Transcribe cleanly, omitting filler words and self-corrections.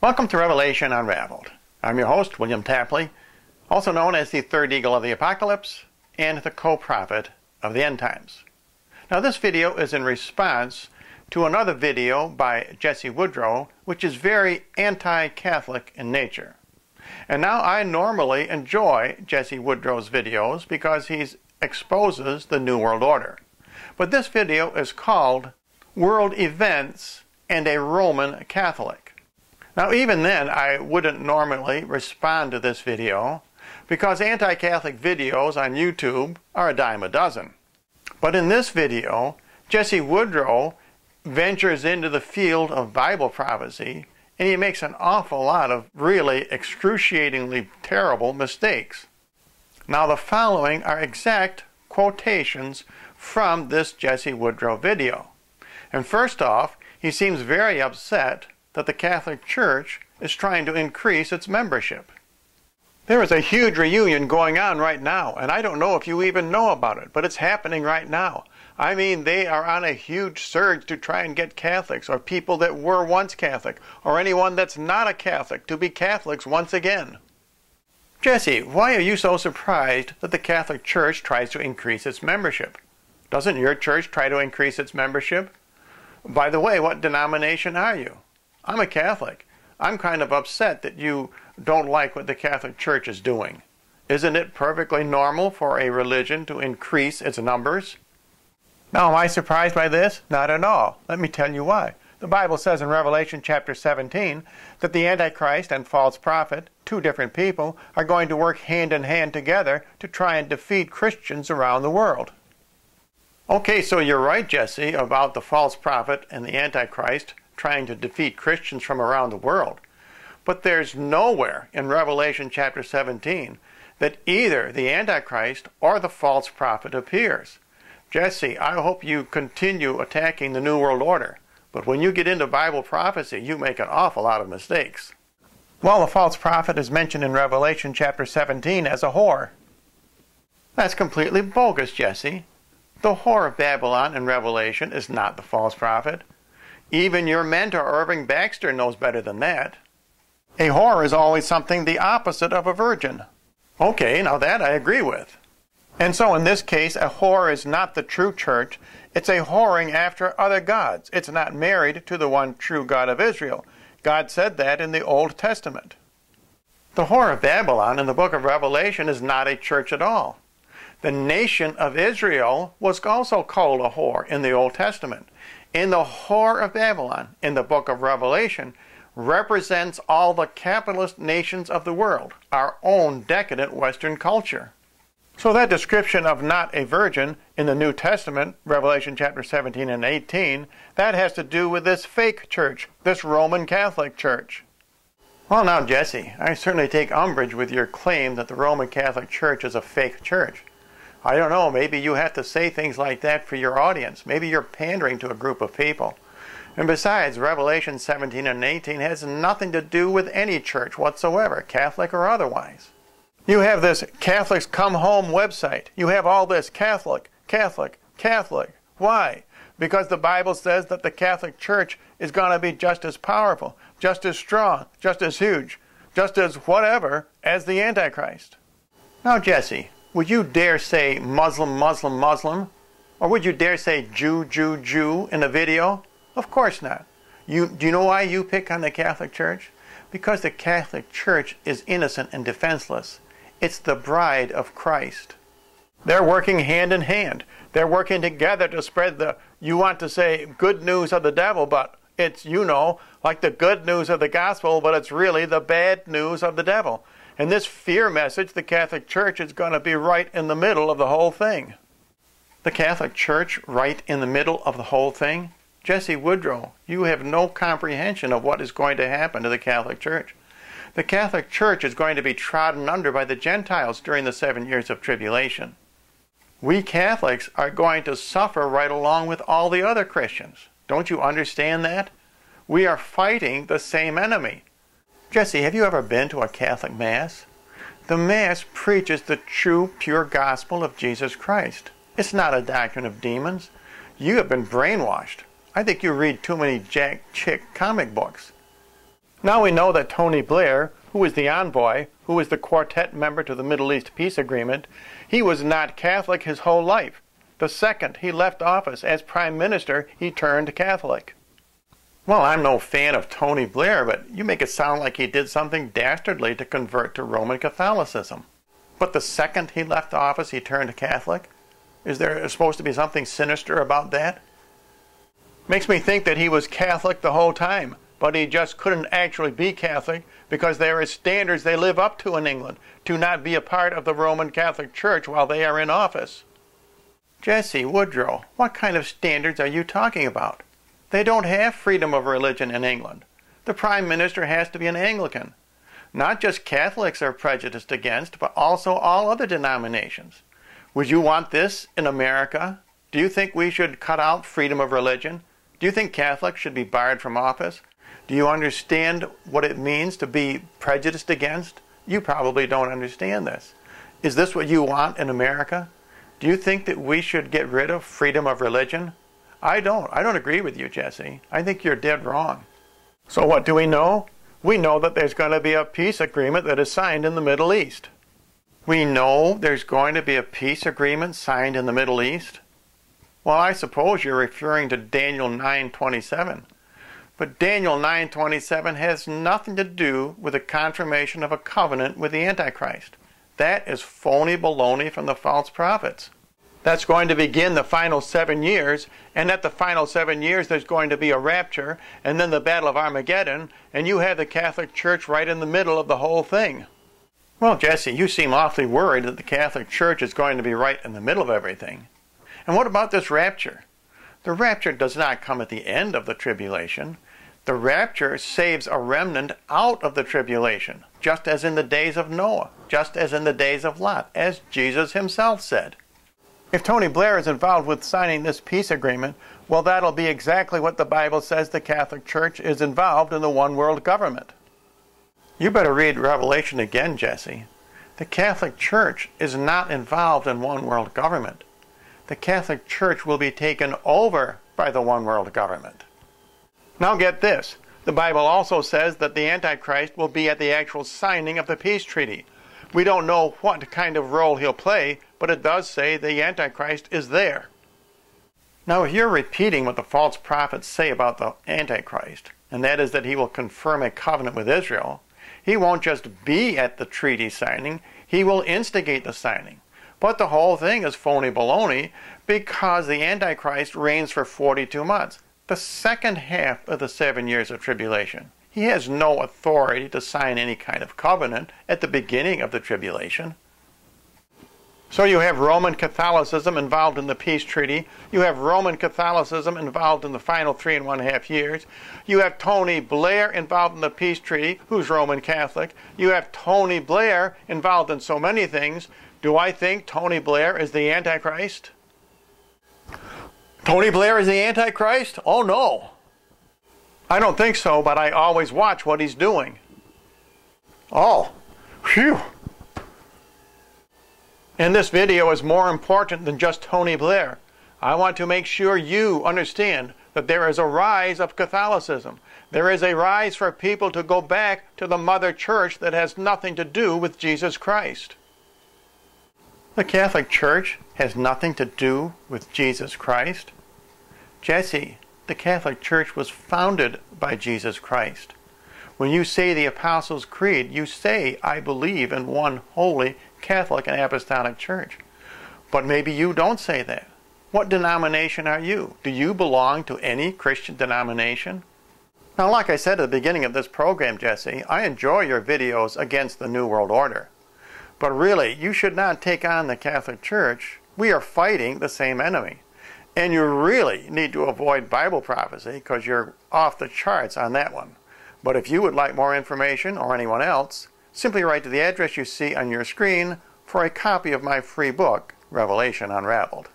Welcome to Revelation Unraveled. I'm your host, William Tapley, also known as the third eagle of the apocalypse and the co-prophet of the end times. Now this video is in response to another video by Jesse Woodrow, which is very anti-Catholic in nature. And now I normally enjoy Jesse Woodrow's videos because he exposes the New World Order. But this video is called World Events and a Roman Catholic. Now even then I wouldn't normally respond to this video because anti-Catholic videos on YouTube are a dime a dozen. But in this video, Jesse Woodrow ventures into the field of Bible prophecy and he makes an awful lot of really excruciatingly terrible mistakes. Now the following are exact quotations from this Jesse Woodrow video. And first off, he seems very upset that the Catholic Church is trying to increase its membership. There is a huge reunion going on right now, and I don't know if you even know about it, but it's happening right now. I mean, they are on a huge surge to try and get Catholics, or people that were once Catholic, or anyone that's not a Catholic, to be Catholics once again. Jesse, why are you so surprised that the Catholic Church tries to increase its membership? Doesn't your church try to increase its membership? By the way, what denomination are you? I'm a Catholic. I'm kind of upset that you don't like what the Catholic Church is doing. Isn't it perfectly normal for a religion to increase its numbers? Now, am I surprised by this? Not at all. Let me tell you why. The Bible says in Revelation chapter 17 that the Antichrist and false prophet, two different people, are going to work hand in hand together to try and defeat Christians around the world. Okay, so you're right, Jesse, about the false prophet and the Antichrist trying to defeat Christians from around the world. But there's nowhere in Revelation chapter 17 that either the Antichrist or the false prophet appears. Jesse, I hope you continue attacking the New World Order, but when you get into Bible prophecy, you make an awful lot of mistakes. Well, the false prophet is mentioned in Revelation chapter 17 as a whore. That's completely bogus, Jesse. The whore of Babylon in Revelation is not the false prophet. Even your mentor, Irving Baxter, knows better than that. A whore is always something the opposite of a virgin. Okay, now that I agree with. And so in this case, a whore is not the true church. It's a whoring after other gods. It's not married to the one true God of Israel. God said that in the Old Testament. The whore of Babylon in the book of Revelation is not a church at all. The nation of Israel was also called a whore in the Old Testament. And the whore of Babylon in the book of Revelation represents all the capitalist nations of the world, our own decadent Western culture. So that description of not a virgin in the New Testament, Revelation chapter 17 and 18, that has to do with this fake church, this Roman Catholic Church. Well now, Jesse, I certainly take umbrage with your claim that the Roman Catholic Church is a fake church. I don't know, maybe you have to say things like that for your audience. Maybe you're pandering to a group of people. And besides, Revelation 17 and 18 has nothing to do with any church whatsoever, Catholic or otherwise. You have this Catholics Come Home website. You have all this Catholic, Catholic, Catholic. Why? Because the Bible says that the Catholic Church is going to be just as powerful, just as strong, just as huge, just as whatever as the Antichrist. Now, Jesse, would you dare say Muslim, Muslim, Muslim? Or would you dare say Jew, Jew, Jew in a video? Of course not. Do you know why you pick on the Catholic Church? Because the Catholic Church is innocent and defenseless. It's the bride of Christ. They're working hand in hand. They're working together to spread the, you want to say, good news of the devil, but it's, you know, like the good news of the gospel, but it's really the bad news of the devil. And this fear message, the Catholic Church is going to be right in the middle of the whole thing. The Catholic Church right in the middle of the whole thing? Jesse Woodrow, you have no comprehension of what is going to happen to the Catholic Church. The Catholic Church is going to be trodden under by the Gentiles during the 7 years of tribulation. We Catholics are going to suffer right along with all the other Christians. Don't you understand that? We are fighting the same enemy. Jesse, have you ever been to a Catholic Mass? The Mass preaches the true, pure gospel of Jesus Christ. It's not a doctrine of demons. You have been brainwashed. I think you read too many Jack Chick comic books. Now we know that Tony Blair, who was the envoy, who was the quartet member to the Middle East peace agreement, he was not Catholic his whole life. The second he left office as Prime Minister, he turned Catholic. Well, I'm no fan of Tony Blair, but you make it sound like he did something dastardly to convert to Roman Catholicism. But the second he left office, he turned Catholic? Is there supposed to be something sinister about that? Makes me think that he was Catholic the whole time, but he just couldn't actually be Catholic because there are standards they live up to in England to not be a part of the Roman Catholic Church while they are in office. Jesse, Woodrow, what kind of standards are you talking about? They don't have freedom of religion in England. The Prime Minister has to be an Anglican. Not just Catholics are prejudiced against, but also all other denominations. Would you want this in America? Do you think we should cut out freedom of religion? Do you think Catholics should be barred from office? Do you understand what it means to be prejudiced against? You probably don't understand this. Is this what you want in America? Do you think that we should get rid of freedom of religion? I don't agree with you, Jesse. I think you're dead wrong. So what do we know? We know that there's going to be a peace agreement that is signed in the Middle East. We know there's going to be a peace agreement signed in the Middle East? Well, I suppose you're referring to Daniel 9:27. But Daniel 9:27 has nothing to do with the confirmation of a covenant with the Antichrist. That is phony baloney from the false prophets. That's going to begin the final 7 years, and at the final 7 years there's going to be a rapture, and then the Battle of Armageddon, and you have the Catholic Church right in the middle of the whole thing. Well, Jesse, you seem awfully worried that the Catholic Church is going to be right in the middle of everything. And what about this rapture? The rapture does not come at the end of the tribulation. The rapture saves a remnant out of the tribulation, just as in the days of Noah, just as in the days of Lot, as Jesus himself said. If Tony Blair is involved with signing this peace agreement, well, that'll be exactly what the Bible says the Catholic Church is involved in the one world government. You better read Revelation again, Jesse. The Catholic Church is not involved in one world government. The Catholic Church will be taken over by the one world government. Now get this. The Bible also says that the Antichrist will be at the actual signing of the peace treaty. We don't know what kind of role he'll play, but it does say the Antichrist is there. Now, if you're repeating what the false prophets say about the Antichrist, and that is that he will confirm a covenant with Israel, he won't just be at the treaty signing, he will instigate the signing. But the whole thing is phony baloney because the Antichrist reigns for 42 months, the second half of the 7 years of tribulation. He has no authority to sign any kind of covenant at the beginning of the tribulation. So you have Roman Catholicism involved in the peace treaty. You have Roman Catholicism involved in the final 3.5 years. You have Tony Blair involved in the peace treaty, who's Roman Catholic. You have Tony Blair involved in so many things. Do I think Tony Blair is the Antichrist? Tony Blair is the Antichrist? Oh no. I don't think so, but I always watch what he's doing. Oh, phew. And this video is more important than just Tony Blair. I want to make sure you understand that there is a rise of Catholicism. There is a rise for people to go back to the mother church that has nothing to do with Jesus Christ. The Catholic Church has nothing to do with Jesus Christ? Jesse, the Catholic Church was founded by Jesus Christ. When you say the Apostles' Creed, you say, I believe in one holy Catholic and Apostolic Church. But maybe you don't say that. What denomination are you? Do you belong to any Christian denomination? Now, like I said at the beginning of this program, Jesse, I enjoy your videos against the New World Order. But really, you should not take on the Catholic Church. We are fighting the same enemy. And you really need to avoid Bible prophecy because you're off the charts on that one. But if you would like more information, or anyone else, simply write to the address you see on your screen for a copy of my free book, Revelation Unraveled.